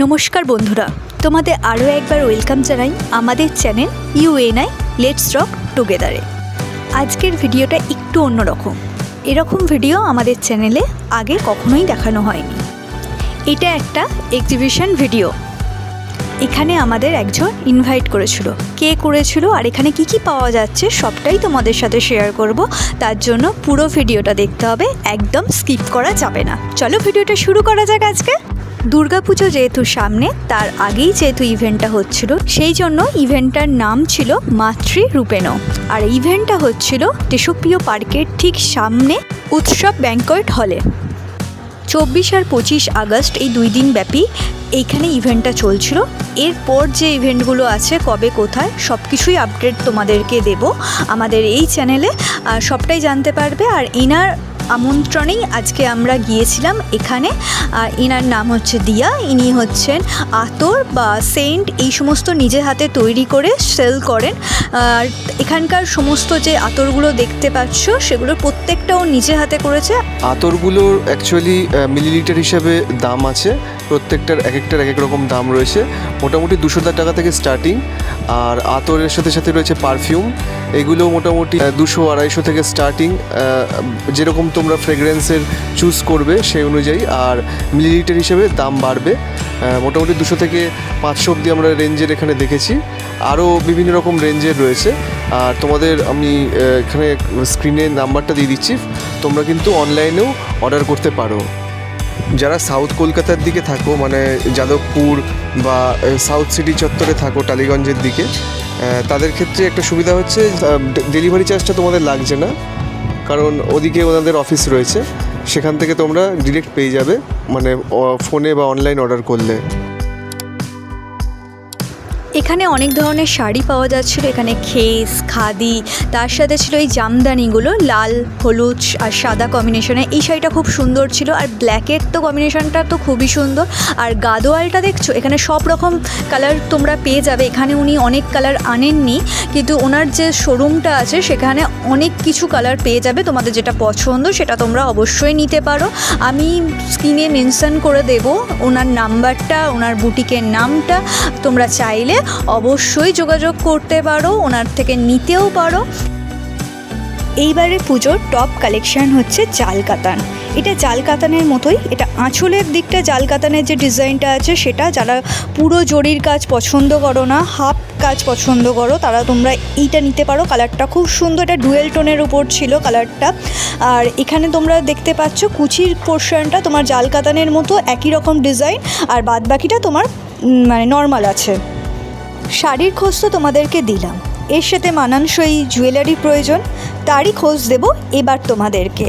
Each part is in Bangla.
নমস্কার বন্ধুরা, তোমাদের আরও একবার ওয়েলকাম জানাই আমাদের চ্যানেল UNI লেটস রক টুগেদারে। আজকের ভিডিওটা একটু অন্যরকম। এরকম ভিডিও আমাদের চ্যানেলে আগে কখনোই দেখানো হয়নি। এটা একটা এক্সিবিশন ভিডিও। এখানে আমাদের একজন ইনভাইট করেছিল, কে করেছিল আর এখানে কি কি পাওয়া যাচ্ছে সবটাই তোমাদের সাথে শেয়ার করব। তার জন্য পুরো ভিডিওটা দেখতে হবে, একদম স্কিপ করা যাবে না। চলো ভিডিওটা শুরু করা যাক। আজকে দুর্গাপুজো যেহেতু সামনে, তার আগেই যেহেতু ইভেন্টটা হচ্ছিল, সেই জন্য ইভেন্টটার নাম ছিল মাতৃ রূপেণ। আর ইভেন্টটা হচ্ছিল দেশপ্রিয় পার্কের ঠিক সামনে উৎসব ব্যাংকোয়েট হলে। 24 আর 25 আগস্ট এই 2 দিন ব্যাপী এইখানে ইভেন্টটা চলছিল। এরপর যে ইভেন্টগুলো আছে, কবে কোথায়, সব কিছুই আপডেট তোমাদেরকে দেব আমাদের এই চ্যানেলে, আর সবটাই জানতে পারবে। আর এনার আমন্ত্রণেই আজকে আমরা গিয়েছিলাম এখানে। এনার নাম হচ্ছে দিয়া। ইনি হচ্ছেন আতর বা সেন্ট এই সমস্ত নিজে হাতে তৈরি করে সেল করেন। আর এখানকার সমস্ত যে আতরগুলো দেখতে পাচ্ছ, সেগুলো প্রত্যেকটাও নিজে হাতে করেছে। আতরগুলোর অ্যাকচুয়ালি মিলিলিটার হিসাবে দাম আছে, প্রত্যেকটার এক এক রকম দাম রয়েছে। মোটামুটি 200 টাকা থেকে স্টার্টিং। আর আতরের সাথে সাথে রয়েছে পারফিউম, এগুলো মোটামুটি 200-250 থেকে স্টার্টিং। যেরকম তোমরা ফ্রেগরেন্সের চুজ করবে সেই অনুযায়ী আর মিলিলিটার হিসেবে দাম বাড়বে। মোটামুটি 200 থেকে 500 অবধি আমরা রেঞ্জের এখানে দেখেছি। আরও বিভিন্ন রকম রেঞ্জের রয়েছে। আর তোমাদের আমি এখানে স্ক্রিনে নাম্বারটা দিয়ে দিচ্ছি, তোমরা কিন্তু অনলাইনেও অর্ডার করতে পারো। যারা সাউথ কলকাতার দিকে থাকো, মানে যাদবপুর বা সাউথ সিটি চত্বরে থাকো টালিগঞ্জের দিকে, তাদের ক্ষেত্রে একটা সুবিধা হচ্ছে ডেলিভারি চার্জটা তোমাদের লাগছে না, কারণ ওদিকে ওনাদের অফিস রয়েছে, সেখান থেকে তোমরা ডিরেক্ট পেয়ে যাবে, মানে ফোনে বা অনলাইন অর্ডার করলে। এখানে অনেক ধরনের শাড়ি পাওয়া যাচ্ছিল। এখানে খেস, খাদি, তার সাথে ছিল এই জামদানিগুলো লাল, হলুদ আর সাদা কম্বিনেশনে। এই শাড়িটা খুব সুন্দর ছিল। আর ব্ল্যাকের তো কম্বিনেশনটা তো খুবই সুন্দর। আর গাদোয়ালটা দেখছো, এখানে সব রকম কালার তোমরা পেয়ে যাবে। এখানে উনি অনেক কালার আনেননি, কিন্তু ওনার যে শোরুমটা আছে সেখানে অনেক কিছু কালার পেয়ে যাবে। তোমাদের যেটা পছন্দ সেটা তোমরা অবশ্যই নিতে পারো। আমি স্ক্রিনে মেনশন করে দেব ওনার নাম্বারটা, ওনার বুটিকের নামটা। তোমরা চাইলে অবশ্যই যোগাযোগ করতে পারো, ওনার থেকে নিতেও পারো। এইবারে পুজোর টপ কালেকশান হচ্ছে জাল কাতান। এটা জাল কাতানের মতোই, এটা আঁচলের দিকটা জাল কাতানের যে ডিজাইনটা আছে সেটা। যারা পুরো জরির কাজ পছন্দ করো না, হাফ কাজ পছন্দ করো, তারা তোমরা এইটা নিতে পারো। কালারটা খুব সুন্দর, এটা ডুয়েল টোনের উপর ছিল কালারটা। আর এখানে তোমরা দেখতে পাচ্ছ কুচির পোর্শনটা তোমার জাল কাতানের মতো একই রকম ডিজাইন, আর বাদ বাকিটা তোমার মানে নর্মাল আছে। শাড়ির খোঁজ তো তোমাদেরকে দিলাম, এর সাথে মানানসই জুয়েলারি প্রয়োজন, তারই খোঁজ দেব এবার তোমাদেরকে।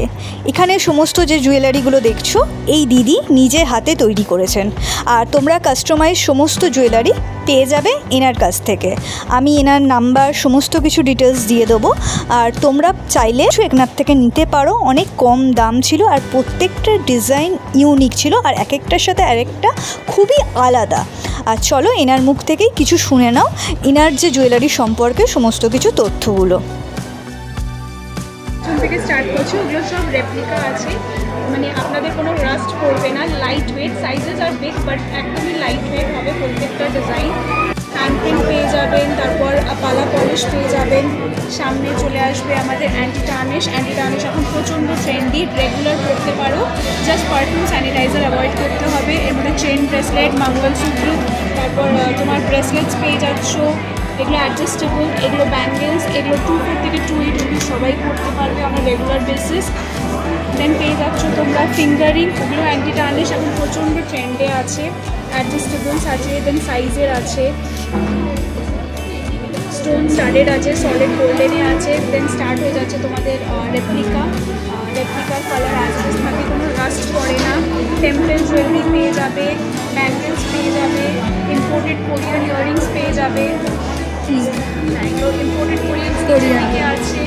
এখানে সমস্ত যে জুয়েলারিগুলো দেখছো, এই দিদি নিজে হাতে তৈরি করেছেন। আর তোমরা কাস্টমাইজ সমস্ত জুয়েলারি পেয়ে যাবে এনার কাছ থেকে। আমি এনার নাম্বার সমস্ত কিছু ডিটেলস দিয়ে দেবো। আর তোমরা চাইলে এনার থেকে নিতে পারো। অনেক কম দাম ছিল, আর প্রত্যেকটা ডিজাইন ইউনিক ছিল, আর এক একটার সাথে আরেকটা খুবই আলাদা। আর চলো এনার মুখ থেকেই কিছু শুনে নাও, এনার যে জুয়েলারি সম্পর্কে সমস্ত কিছু তথ্যগুলো। থেকে স্টার্ট করছি, ওগুলো সব রেপ্লিকা আছে, মানে আপনাদের কোনো রাস্ট করবে না। Light weight, sizes R big, but একদমই লাইট ওয়েট হবে প্রত্যেকটা ডিজাইন। হ্যান্ড প্রিন্ট পেয়ে যাবেন, তারপর পালা পলিশ পেয়ে যাবেন। সামনে চলে আসবে আমাদের অ্যান্টি টার্নিশ। অ্যান্টি টার্নিশ এখন প্রচণ্ড ট্রেন্ডি, রেগুলার করতে পারো, জাস্ট পারফিউম স্যানিটাইজার অ্যাভয়েড করতে হবে। এর মধ্যে চেন ব্রেসলেট, মঙ্গলসূত্র, তারপর তোমার ব্রেসলেটস পেয়ে যাচ্ছ, এগুলো অ্যাডজাস্টেবল, এগুলো ব্যাঙ্গেলস, এগুলো 2 থেকে 2 সবাই করতে পারবে আমরা রেগুলার বেসিস। দেন পেয়ে যাচ্ছ তোমরা ফিঙ্গারিং, ওগুলো অ্যান্টি টার্নিশ এখন প্রচণ্ড ট্রেন্ডে আছে, অ্যাডজাস্টেবলস আছে, দেন সাইজের আছে, স্টোন স্টাডেড আছে, সলিড গোল্ডেনে আছে। দেন স্টার্ট হয়ে যাচ্ছে তোমাদের রেপ্লিকার কালার অ্যাডজাস্ট থাকে, কোনো রাস্ট করে না। টেম্পল জুয়েলারি পেয়ে যাবে, ব্যাঙ্গেলস পেয়ে যাবে, ইম্পোর্টেড কোরিয়ান ইয়াররিংস পেয়ে যাবে, এগুলো ইম্পোর্টেড কোরিয়ান থেকে আছে।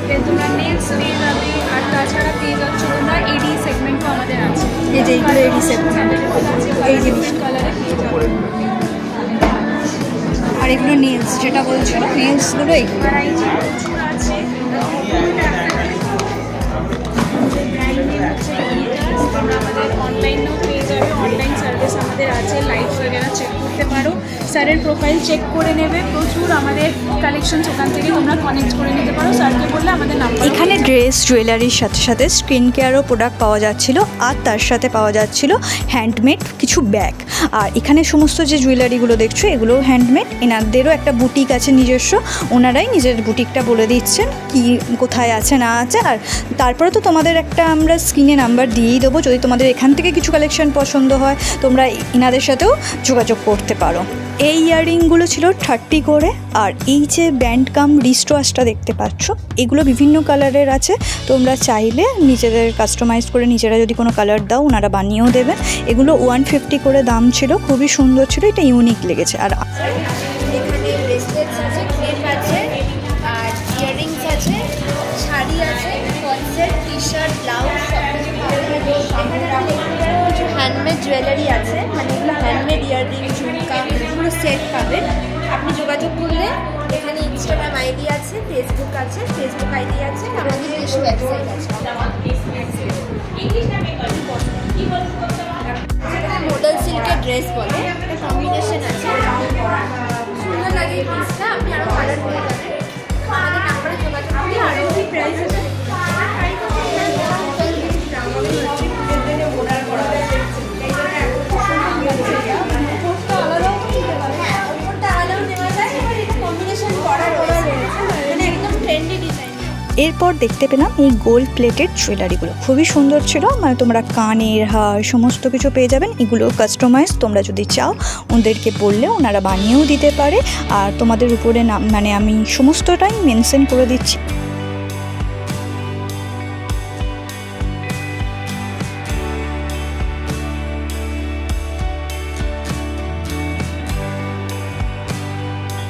দেন তোমরা নেলস পেয়ে যাবে। আর তাছাড়া পেয়ে যাচ্ছ তোমরা এডি সেগমেন্টও আমাদের আছে, এই যে এইগুলো এডি সেগমেন্ট, এই জিনিস কালারে পেয়ে যাবে। আর এগুলো নেলস যেটা বলছো, নেলসগুলো এইগুলো আছে। তোমরা আমাদের অনলাইনেও পেয়ে যাবে, অনলাইন সার্ভিস আমাদের আমাদের আছে, লাইটস वगैरह চেক করতে পারো, স্যারের প্রোফাইল চেক করে নেবে, প্রচুর আমাদের কালেকশনস ওখান থেকে তোমরা কানেক্ট করে নিতে পারো, স্যারকে বললে আমাদের নাম্বার। এখানে ড্রেস জুয়েলারির সাথে সাথে স্কিন কেয়ারও প্রোডাক্ট পাওয়া যাচ্ছিল, আর তার সাথে পাওয়া যাচ্ছিল হ্যান্ডমেড কিছু ব্যাগ। আর এখানে সমস্ত যে জুয়েলারিগুলো দেখছো এগুলোও হ্যান্ডমেড। এনাদেরও একটা বুটিক আছে নিজস্ব, ওনারাই নিজের বুটিকটা বলে দিচ্ছেন কি কোথায় আছে না আছে। আর তারপরে তো তোমাদের একটা আমরা স্ক্রিনে নাম্বার দিয়েই দেবো, যদি তোমাদের এখান থেকে কিছু কালেকশন পছন্দ হয় তোমরা এনাদের সাথেও যোগাযোগ করতে পারো। এই ইয়াররিংগুলো ছিল 30 করে। আর এই যে ব্যান্ড কাম রিস্টোয়াসটা দেখতে পাচ্ছ, এগুলো বিভিন্ন কালারের আছে, তোমরা চাইলে নিজেদের কাস্টমাইজ করে নিজেরা যদি কোনো কালার দাও ওনারা বানিয়েও দেবেন। এগুলো 150 করে দাম ছিল, খুবই সুন্দর ছিল, এটা ইউনিক লেগেছে। আর এখানে ব্রেসলেটস আছে, ক্লিপ আছে, আর ইয়াররিংস আছে, শাড়ি আছে, কনসেপ্ট, টি শার্ট, ব্লাউজ সব কিছু পাওয়া যাবে। এখানে কিছু হ্যান্ডমেড জুয়েলারি আছে, মানে এগুলো হ্যান্ডমেড ইয়াররিং, ঝুমকা, পুরো সেট পাবেন। আপনি যোগাযোগ করলে এখানে ইনস্টাগ্রাম আইডি আছে, ফেসবুক আছে, ফেসবুক আইডি আছে, আমাদের নিজস্ব ওয়েবসাইট আছে। মডেল সিল্কের ড্রেস বলে, একটা কম্বিনেশন আছে, সুন্দর লাগে এই পিসটা। আপনি আরও কালার করে যাবেন, আমাদের নাম্বারে যোগাযোগ করলে আরও প্রাইস আছে। এরপর দেখতে পেলাম এই গোল্ড প্লেটেড জুয়েলারিগুলো, খুবই সুন্দর ছিল। মানে তোমরা কানের হার সমস্ত কিছু পেয়ে যাবেন। এগুলো কাস্টমাইজ, তোমরা যদি চাও ওদেরকে বললে ওনারা বানিয়েও দিতে পারে। আর তোমাদের উপরে নাম মানে আমি সমস্তটাই মেনশন করে দিচ্ছি।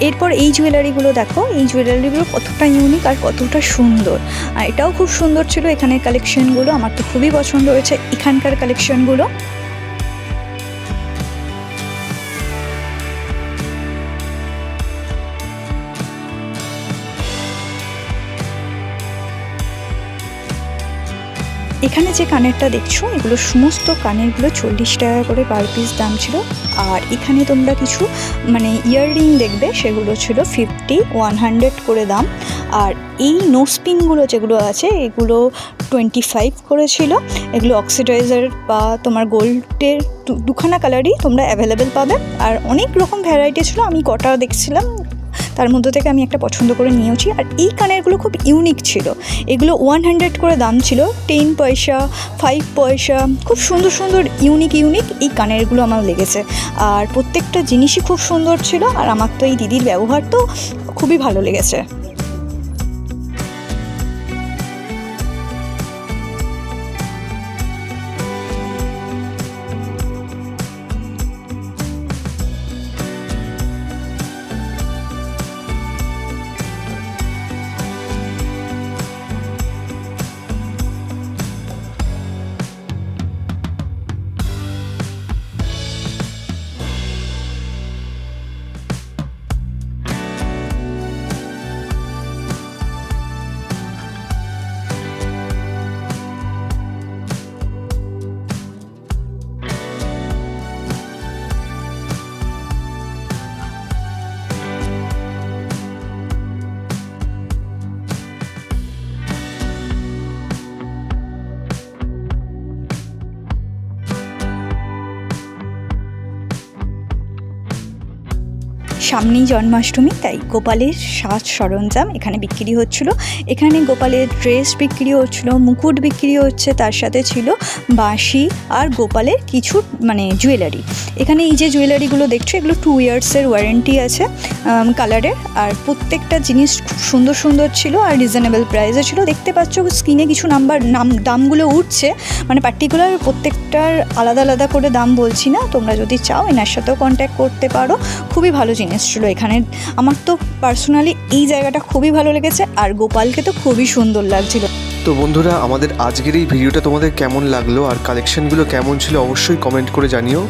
এরপর এই জুয়েলারিগুলো দেখো, এই জুয়েলারিগুলো কতটা ইউনিক আর কতটা সুন্দর। আর এটাও খুব সুন্দর ছিল এখানের কালেকশনগুলো, আমার তো খুবই পছন্দ হয়েছে এখানকার কালেকশনগুলো। এখানে যে কানেরটা দেখছো এগুলো সমস্ত কানেরগুলো 40 টাকা করে পার পিস দাম ছিল। আর এখানে তোমরা কিছু মানে ইয়াররিং দেখবে, সেগুলো ছিল 50, 100 করে দাম। আর এই নোসপিনগুলো যেগুলো আছে এগুলো 25 করে ছিল। এগুলো অক্সিডাইজার বা তোমার গোল্ডের দুখানা কালারই তোমরা অ্যাভেলেবেল পাবে। আর অনেক রকম ভ্যারাইটি ছিল, আমি কটা দেখছিলাম তার মধ্যে থেকে আমি একটা পছন্দ করে নিয়েছি। আর এই কানেরগুলো খুব ইউনিক ছিল, এগুলো 100 করে দাম ছিল, 10 পয়সা, 5 পয়সা। খুব সুন্দর সুন্দর ইউনিক এই কানেরগুলো আমার লেগেছে। আর প্রত্যেকটা জিনিসই খুব সুন্দর ছিল। আর আমার তো এই দিদির ব্যবহার তো খুবই ভালো লেগেছে। সামনেই জন্মাষ্টমী, তাই গোপালের সাজ সরঞ্জাম এখানে বিক্রি হচ্ছিল। এখানে গোপালের ড্রেস বিক্রি হচ্ছিল, মুকুট বিক্রি হচ্ছে, তার সাথে ছিল বাঁশি আর গোপালের কিছু মানে জুয়েলারি। এখানে এই যে জুয়েলারিগুলো দেখছো এগুলো 2 ইয়ার্সের ওয়ারেন্টি আছে কালারের। আর প্রত্যেকটা জিনিস খুব সুন্দর সুন্দর ছিল আর রিজনেবল প্রাইসে ছিল। দেখতে পাচ্ছ স্ক্রিনে কিছু দামগুলো উঠছে, মানে পার্টিকুলার প্রত্যেকটার আলাদা আলাদা করে দাম বলছি না। তোমরা যদি চাও এনার সাথেও কন্ট্যাক্ট করতে পারো, খুবই ভালো জিনিস। নিয়ে এসেছিলো এখানে। আমার তো পার্সোনালি এই জায়গাটা খুবই ভালো লেগেছে, আর গোপালকে তো খুবই সুন্দর লাগছিল। তো বন্ধুরা, আমাদের আজকের এই ভিডিওটা তোমাদের কেমন লাগলো আর কালেকশনগুলো কেমন ছিল অবশ্যই কমেন্ট করে জানিও।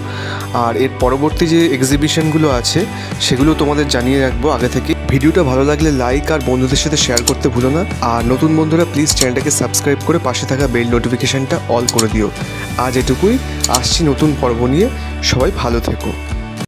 আর এর পরবর্তী যে এক্সিবিশনগুলো আছে সেগুলো তোমাদের জানিয়ে রাখবো আগে থেকে। ভিডিওটা ভালো লাগলে লাইক আর বন্ধুদের সাথে শেয়ার করতে ভুলো না। আর নতুন বন্ধুরা প্লিজ চ্যানেলটাকে সাবস্ক্রাইব করে পাশে থাকা বেল নোটিফিকেশানটা অল করে দিও। আজ এটুকুই, আসছি নতুন পর্ব নিয়ে। সবাই ভালো থেকো।